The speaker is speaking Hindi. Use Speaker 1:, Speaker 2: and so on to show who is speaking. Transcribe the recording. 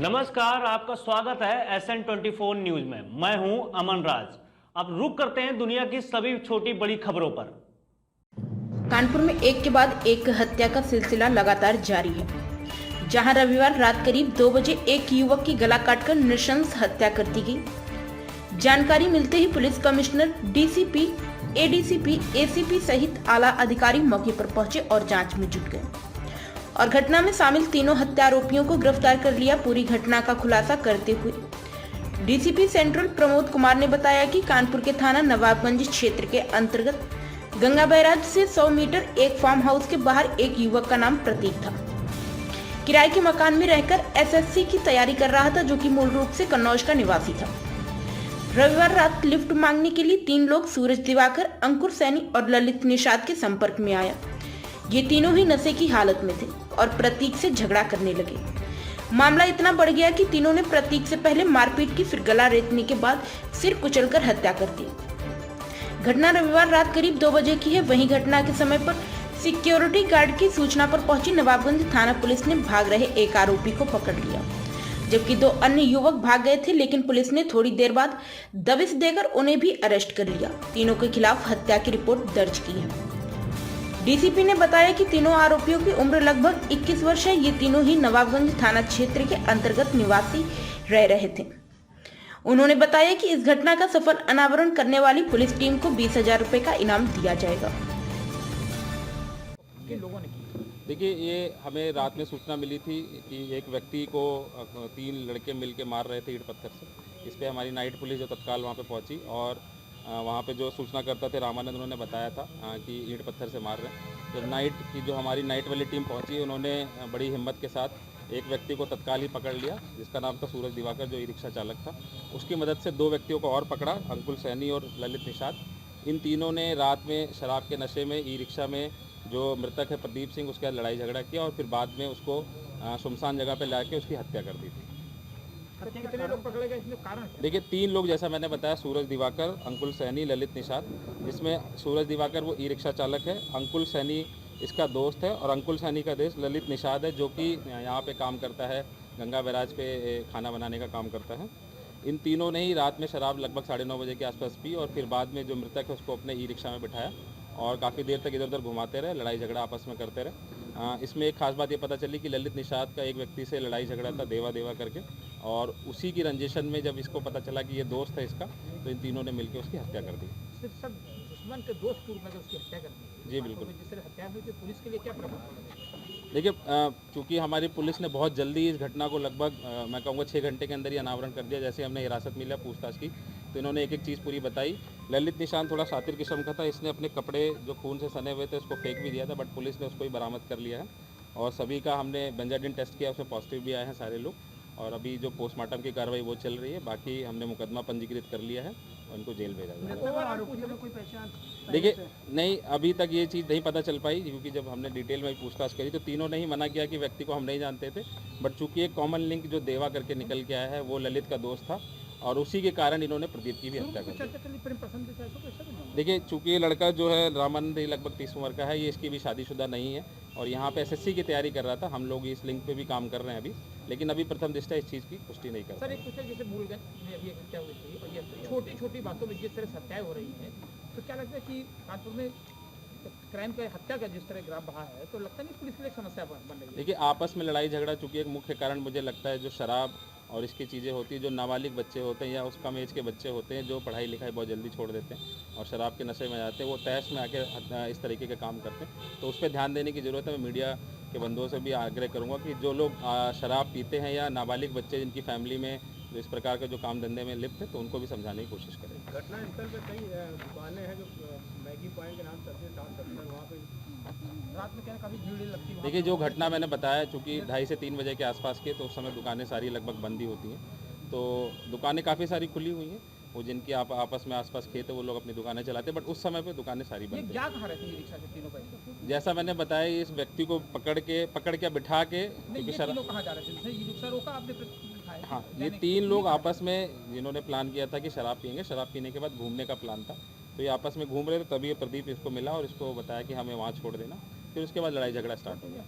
Speaker 1: नमस्कार, आपका स्वागत है SN24 न्यूज में। मैं हूं अमन राज। अब रुक करते हैं दुनिया की सभी छोटी बड़ी खबरों पर।
Speaker 2: कानपुर में एक के बाद एक हत्या का सिलसिला लगातार जारी है, जहां रविवार रात करीब 2 बजे एक युवक की गला काटकर नृशंस हत्या कर दी गई। जानकारी मिलते ही police commissioner, DCP, ADCP, ACP सहित आला अधिकारी मौके पर पहुंचे और जांच में जुट गए और घटना में शामिल तीनों हत्या आरोपियों को गिरफ्तार कर लिया। पूरी घटना का खुलासा करते हुए डीसीपी सेंट्रल प्रमोद कुमार ने बताया कि कानपुर के थाना नवाबगंज क्षेत्र के अंतर्गत गंगा बैराज से 100 मीटर एक फार्म हाउस के बाहर एक युवक का नाम प्रतीक था। किराए के मकान में रहकर एसएससी की तैयारी कर रहा था, जो कि मूल रूप से कन्नौज का निवासी था। रविवार रात लिफ्ट मांगने के लिए 3 लोग सूरज दिवाकर, अंकुर सैनी और ललित निषाद के संपर्क में आया। ये तीनों ही नशे की हालत में थे और प्रतीक से झगड़ा करने लगे। मामला इतना बढ़ गया कि तीनों ने प्रतीक से पहले मारपीट की, फिर गला रेतने के बाद सिर कुचलकर हत्या कर दी। घटना रविवार रात करीब 2 बजे की है। वहीं घटना के समय पर सिक्योरिटी गार्ड की सूचना पर पहुंची नवाबगंज थाना पुलिस ने भाग रहे एक आरोपी को पकड़ लिया, जबकि 2 अन्य युवक भाग गए थे, लेकिन पुलिस ने थोड़ी देर बाद दबिश देकर उन्हें भी अरेस्ट कर लिया। तीनों के खिलाफ हत्या की रिपोर्ट दर्ज की है। डीसीपी ने बताया कि तीनों आरोपियों की उम्र लगभग 21 वर्ष है। ये तीनों ही नवाबगंज थाना क्षेत्र के अंतर्गत निवासी रह रहे थे। उन्होंने बताया कि इस घटना का सफल अनावरण करने वाली पुलिस टीम को 20,000 रुपए का इनाम दिया जाएगा।
Speaker 3: देखिए, ये हमें रात में सूचना मिली थी कि एक व्यक्ति को 3 लड़के मिलकर मार रहे थे ईंट पत्थर से। इस पर हमारी नाइट पुलिस जो तत्काल वहाँ पे पहुँची और वहाँ पे जो सूचनाकर्ता थे रामानंद, उन्होंने बताया था कि ईंट पत्थर से मार रहे हैं। जब नाइट की जो हमारी नाइट वाली टीम पहुँची, उन्होंने बड़ी हिम्मत के साथ एक व्यक्ति को तत्काल ही पकड़ लिया, जिसका नाम था सूरज दिवाकर, जो ई रिक्शा चालक था। उसकी मदद से 2 व्यक्तियों को और पकड़ा, अंकुर सैनी और ललित निषाद। इन तीनों ने रात में शराब के नशे में ई रिक्शा में जो मृतक है प्रदीप सिंह, उसके साथ लड़ाई झगड़ा किया और फिर बाद में उसको सुनसान जगह पर ला के उसकी हत्या कर दी थी।
Speaker 4: कितने लोग पकड़े गए, इसमें कारण?
Speaker 3: देखिए, 3 लोग, जैसा मैंने बताया, सूरज दिवाकर, अंकुल सैनी, ललित निषाद। जिसमें सूरज दिवाकर वो ई रिक्शा चालक है, अंकुल सैनी इसका दोस्त है और अंकुल सैनी का दोस्त ललित निषाद है, जो कि यहाँ पे काम करता है, गंगा बैराज पे खाना बनाने का काम करता है। इन तीनों ने ही रात में शराब लगभग 9:30 बजे के आसपास पी और फिर बाद में जो मृतक है उसको अपने ई रिक्शा में बिठाया और काफ़ी देर तक इधर उधर घुमाते रहे, लड़ाई झगड़ा आपस में करते रहे। इसमें एक खास बात ये पता चली कि ललित निषाद का एक व्यक्ति से लड़ाई झगड़ा था, देवा देवा करके, और उसी की रंजिशन में जब इसको पता चला कि ये दोस्त है इसका, तो इन तीनों ने मिलकर उसकी हत्या कर दी।
Speaker 4: सिर्फ सब दुश्मन के दोस्त के रूप में उसकी हत्या कर दी?
Speaker 3: जी बिल्कुल।
Speaker 4: जिस तरह हत्या हुई थी, पुलिस के लिए क्या प्रभाव?
Speaker 3: देखिए, चूँकि हमारी पुलिस ने बहुत जल्दी इस घटना को लगभग मैं कहूँगा 6 घंटे के अंदर ही अनावरण कर दिया। जैसे हमने हिरासत मिला पूछताछ की, तो इन्होंने एक चीज़ पूरी बताई। ललित निषाद थोड़ा शातिर किस्म का था, इसने अपने कपड़े जो खून से सने हुए थे उसको फेंक भी दिया था, बट पुलिस ने उसको ही बरामद कर लिया है और सभी का हमने बेंजाडिन टेस्ट किया, उसमें पॉजिटिव भी आए हैं सारे लोग, और अभी जो पोस्टमार्टम की कार्रवाई वो चल रही है। बाकी हमने मुकदमा पंजीकृत कर लिया है और उनको जेल भेजा जाएगा। देखिए, नहीं, अभी तक ये चीज़ नहीं पता चल पाई, क्योंकि जब हमने डिटेल में पूछताछ करी तो तीनों ने ही मना किया कि व्यक्ति को हम नहीं जानते थे, बट चूंकि एक कॉमन लिंक जो देवा करके निकल के आया है वो ललित का दोस्त था और उसी के कारण इन्होंने प्रदीप की भी हत्या कर दी। देखिए, चूंकि ये लड़का जो है रामानंद, लगभग 30 उम्र का है, ये इसकी भी शादीशुदा नहीं है और यहाँ पे एसएससी की तैयारी कर रहा था। हम लोग इस लिंक पे भी काम कर रहे हैं अभी, लेकिन अभी प्रथम दृष्टया इस चीज़ की पुष्टि नहीं कर।
Speaker 4: सर, एक कुछ जैसे भूल गए ये हत्या हुई थी और ये छोटी छोटी बातों में जिस तरह से हत्याएं हो रही हैं, तो क्या लगता है कि कानपुर में क्राइम का, हत्या का जिस तरह ग्राफ बढ़ा है, तो लगता नहीं पुलिस के लिए समस्या बन रही है?
Speaker 3: देखिए, आपस में लड़ाई झगड़ा चूँकि एक मुख्य कारण मुझे लगता है जो शराब और इसकी चीज़ें होती है, जो नाबालिग बच्चे होते हैं या उस कम एज के बच्चे होते हैं जो पढ़ाई लिखाई बहुत जल्दी छोड़ देते हैं और शराब के नशे में जाते हैं, वो तैश में आके इस तरीके के काम करते हैं, तो उस पर ध्यान देने की ज़रूरत है। मैं मीडिया के बंधुओं से भी आग्रह करूँगा कि जो लोग शराब पीते हैं या नाबालिग बच्चे जिनकी फैमिली में जो इस प्रकार के जो काम धंधे में लिप्त है, तो उनको भी समझाने की कोशिश करें।
Speaker 4: घटनास्थल पर कई दुकानें हैं जो मैगी पॉइंट के नाम से वहाँ पे रात में क्या काफ़ी भीड़ लगती है?
Speaker 3: देखिए, जो घटना मैंने बताया, चूँकि 2:30 से 3 बजे के आसपास के, तो उस समय दुकानें सारी लगभग बंद ही होती हैं, तो दुकानें काफ़ी सारी खुली हुई हैं। वो जिनकी आपस में आसपास खेत है वो लोग अपनी दुकानें चलाते हैं, बट उस समय पे दुकानें सारी बंद
Speaker 4: क्या कहा रहती है रिक्शा से तीनों पैसे?
Speaker 3: जैसा मैंने बताया, इस व्यक्ति को पकड़ के बिठा के, क्योंकि
Speaker 4: कहाँ जा रहे थे? ई रिक्शा रोका आपने?
Speaker 3: हाँ, ये 3 लोग आपस में जिन्होंने प्लान किया था कि शराब पियेंगे, शराब पीने के बाद घूमने का प्लान था, तो ये आपस में घूम रहे थे, तभी प्रदीप इसको मिला और इसको बताया कि हमें वहाँ छोड़ देना, फिर उसके बाद लड़ाई झगड़ा स्टार्ट हो गया।